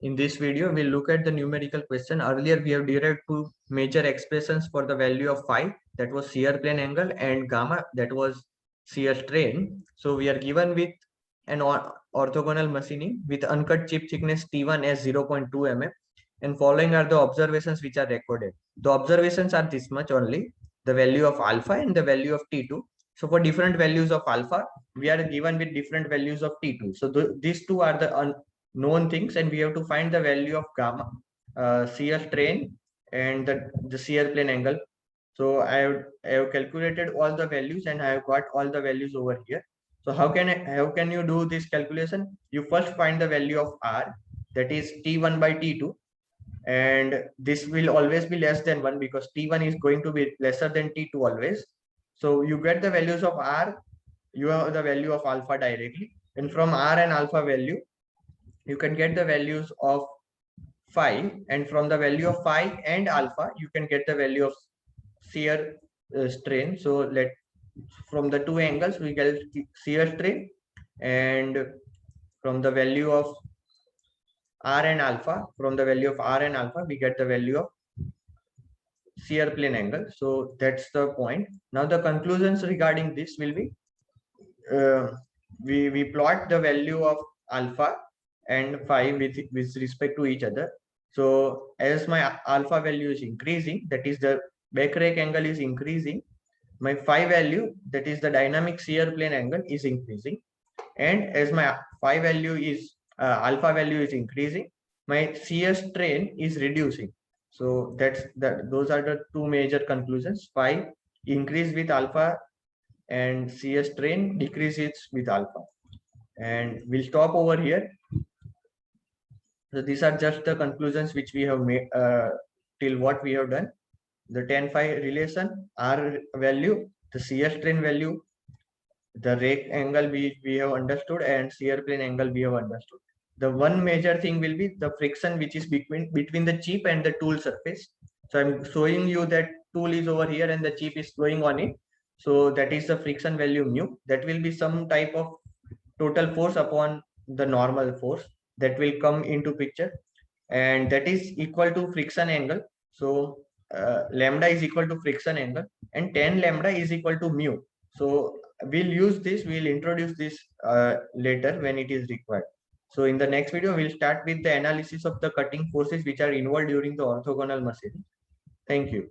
In this video, we'll look at the numerical question. Earlier, we have derived two major expressions for the value of phi, that was shear plane angle, and gamma, that was shear strain. So we are given with an orthogonal machining with uncut chip thickness T1 as 0.2 mm, and following are the observations which are recorded. The observations are this much only, the value of alpha and the value of T2. So for different values of alpha, we are given with different values of T2. So these two are the known things, and we have to find the value of gamma, shear strain, and the shear plane angle. So I have calculated all the values and I have got all the values over here. So how can you do this calculation? You first find the value of R, that is T1 by T2, and this will always be less than 1 because T1 is going to be lesser than T2 always. So you get the values of R, you have the value of alpha directly, and from R and alpha value you can get the values of phi, and from the value of phi and alpha you can get the value of shear strain. So from the two angles we get shear strain, and from the value of R and alpha, from the value of R and alpha we get the value of shear plane angle. So that's the point. Now the conclusions regarding this will be, uh, we plot the value of alpha and phi with respect to each other. So as my alpha value is increasing, that is the backrake angle is increasing, my phi value, that is the dynamic shear plane angle, is increasing, and as my phi value is alpha value is increasing, my shear strain is reducing. So those are the two major conclusions. Phi increase with alpha and shear strain decreases with alpha. And we'll stop over here. So these are just the conclusions which we have made till what we have done. The tan phi relation, R value, the shear strain value, the rake angle we have understood, and shear plane angle we have understood. The one major thing will be the friction which is between the chip and the tool surface. So I'm showing you that tool is over here and the chip is flowing on it. So that is the friction value mu. That will be some type of total force upon the normal force that will come into picture, and that is equal to friction angle. So lambda is equal to friction angle, and tan lambda is equal to mu. So we'll introduce this later when it is required. So in the next video we'll start with the analysis of the cutting forces which are involved during the orthogonal machining. Thank you.